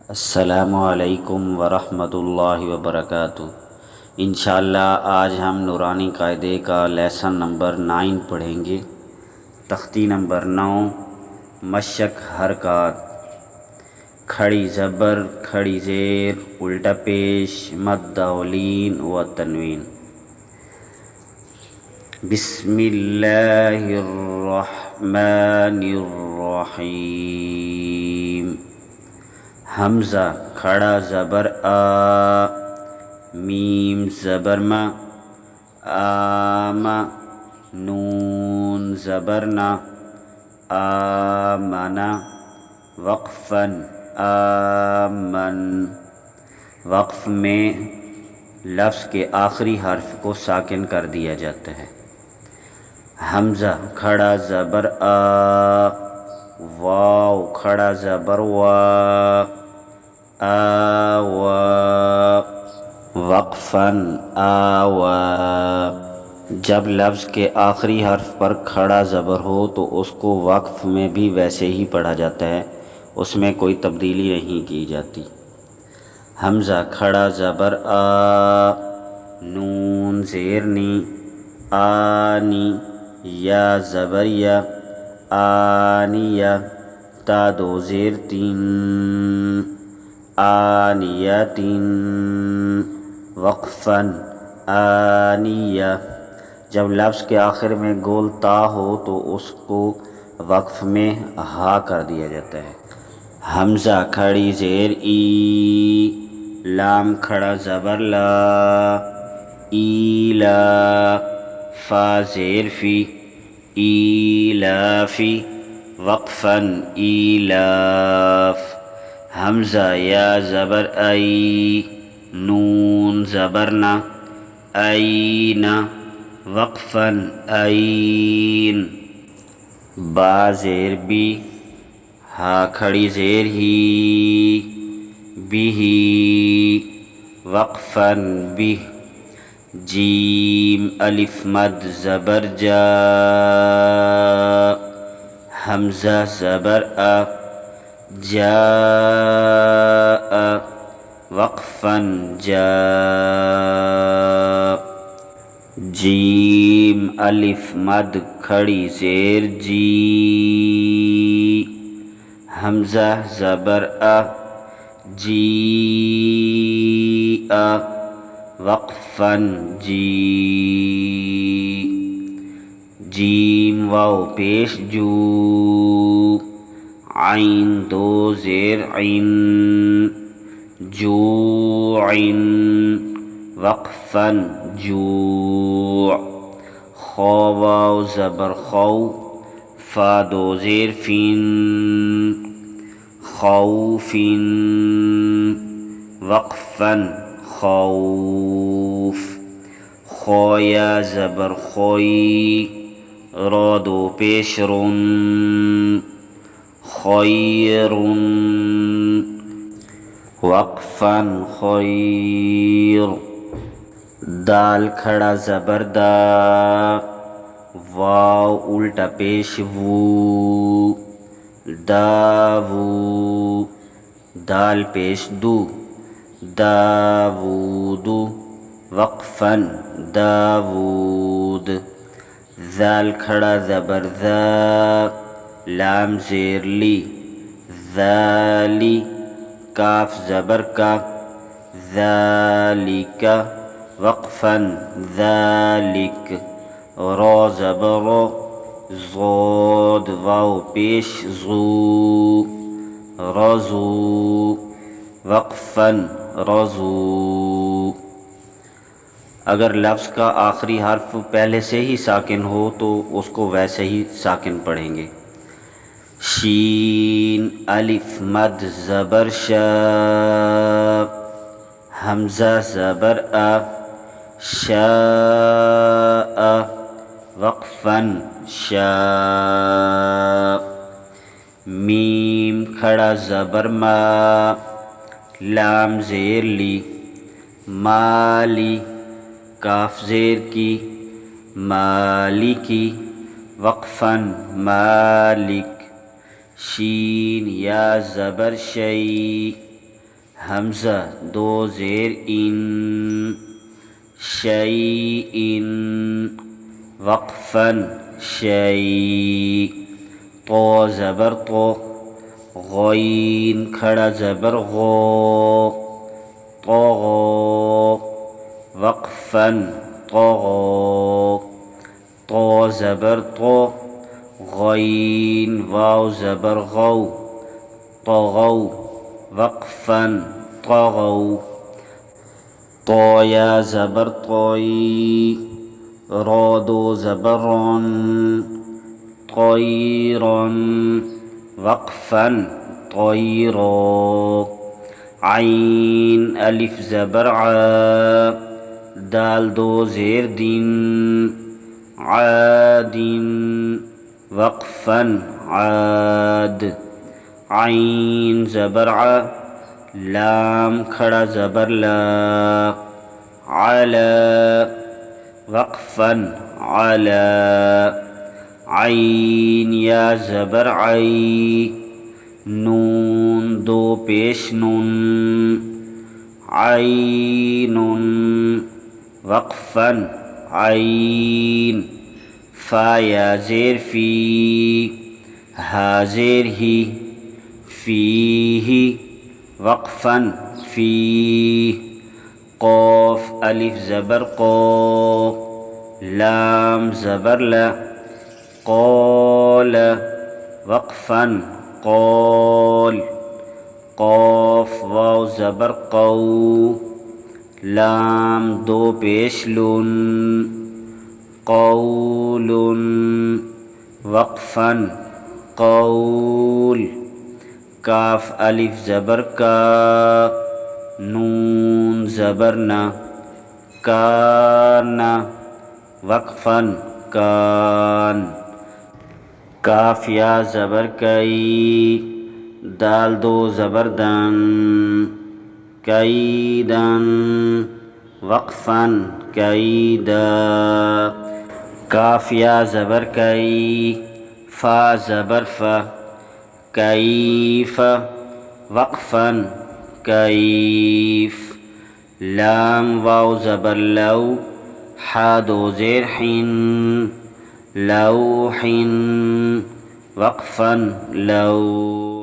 السلام علیکم ورحمۃ اللہ وبرکاتہ۔ انشاءاللہ آج ہم نورانی قاعدے کا لیسن نمبر 9 پڑھیں گے۔ تختی نمبر 9، مشق حرکات۔ کھڑی زبر، کھڑی زیر، الٹا پیش، مد و لین و تنوین۔ بسم اللہ الرحمن الرحیم۔ حمزہ کھڑا زبر آ، میم زبر ما، آم، نون زبر نا، آمنا، وقفاً، آمن۔ وقف میں لفظ کے آخری حرف کو ساکن کر دیا جاتا ہے۔ حمزہ کھڑا زبر آ، واو کھڑا زبر وا، آوا، وقفاً، آوا۔ جب لفظ کے آخری حرف پر کھڑا زبر ہو تو اس کو وقف میں بھی ویسے ہی پڑھا جاتا ہے، اس میں کوئی تبدیلی نہیں کی جاتی۔ حمزہ کھڑا زبر آ، نون زیر نی، آنی، یا زبر یا، آنیہ، تا دو زیر تین، آنیتین، وقفاً، آنیہ۔ جب لفظ کے آخر میں گول تا ہو تو اس کو وقف میں ہا کر دیا جاتا ہے۔ حمزہ کھڑی زیر ای، لام کھڑا زبر لا، ایلا، فا زیر فی، ایلافی، وقفاً، ایلاف۔ حمزہ یا زبر ای، نون زبر نا، اینا، وقفاً، این۔ با زیر بی، ہا کھڑی زیر ہی، بھی، وقفاً، بھی۔ جیم الف مد زبر جا، حمزہ زبر آ، جاء، وقفاً، جاء۔ جیم الف مد کھڑی زیر جی، حمزہ زبر آ، جیء، وقفاً، جی۔ جیم واو پیش جو، عین دو زیر عین، جوعن، وقفاً، جوع۔ خو واو زبر خو، فا دو زیر فین، خوفن، وقفاً، خوف۔ خویا زبر خوی، را دو پیش رن، خیر، وقفاً، خیر۔ دال کھڑا زبر دا، واو الٹا پیش وو، داوو، دال پیش دو، داوود، وقفاً، داود۔ ذال کھڑا زبر ذا، لام زیر لی، ذالی، کاف زبر کا، ذالک، وقفاً، ذالک۔ را زبر رو، ضاد واو پیش زو، رزو، وقفاً، رزو۔ اگر لفظ کا آخری حرف پہلے سے ہی ساکن ہو تو اس کو ویسے ہی ساکن پڑھیں گے۔ شین الف مد زبر شا، حمزہ زبر آ، شاء، وقفاً، شاء۔ میم کھڑا زبر ما، لام زیر لی، مالی، کاف زیر کی، مالکی، وقفاً، مالک۔ شین یا زبر شی، حمزہ دو زیر ان، شیء وقفا شیء، تو زبر تو، غین کھڑا زبر غو، طغوا وقفا طغوا، تو زبر تو، غین واو زبر غو، طغوا وقفا طغوا، تو یا زبر طوی، را دو زبر رن، طیرا وقفا طیرا، عین الف زبر ع، دال دو زیر دن، عاد وقفا عاد، عین زبر ع، لام کھڑا زبر لا، علا وقفا علا، عین یا زبر عی، نون دو پیش نون، عین وقفا عین، فا یا زیر فی، ہا زیر ہی، فیہ وقفا فیہ، قاف الف زبر قو، لام زبر لا، قال وقفا قال، قاف واو زبر قو، لام دو پیش لن، قول وقفا قول، کاف الف زبر کا، نون زبر نا، کان وقفا کان، کاف یا زبر کئی، دال دو زبر دن، کیدن وقفا کیدا، کاف یا زبر کئی، فا زبر فا، کیف وقفا کیف، لام واو زبر لو، حا دو زیر حن، لوح وقفا لو.